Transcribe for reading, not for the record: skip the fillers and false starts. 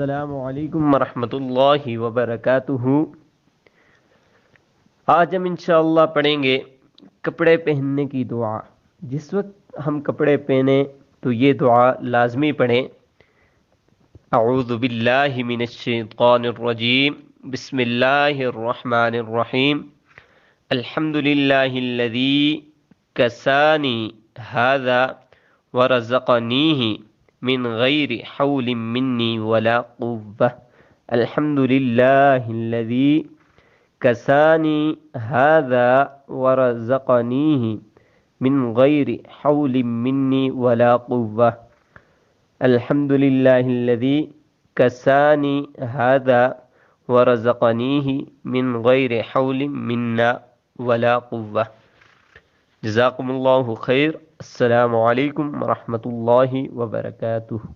अस्सलामु अलैकुम वरहमतुल्लाहि वबरकातुहू। आज हम इंशाअल्लाह पढ़ेंगे कपड़े पहनने की दुआ। जिस वक्त हम कपड़े पहने तो ये दुआ लाजमी पढ़ें। अऊज़ु बिल्लाहि मिनश शैतानिर रजीम, बिस्मिल्लाहिर रहमानिर रहीम, अल्हम्दुलिल्लाहिल्लज़ी कसानी हाज़ा व रज़क़नीही मिन गैरि हौलिन मिन्नी वला कुव्वह। अल्हम्दुलिल्लाहिल्लज़ी कसानी हाज़ा व रज़क़नीही मिन गैरि हौलिन मिन्नी वला कुव्वह। अल्हम्दुलिल्लाहिल्लज़ी कसानी हाज़ा व रज़क़नीही मिन गैरि हौलिन मिन्ना वला कुव्वह। जज़ाकुमुल्लाहु खैर। अस्सलामु अलैकुम वरहमतुल्लाहि वबरकातुहू।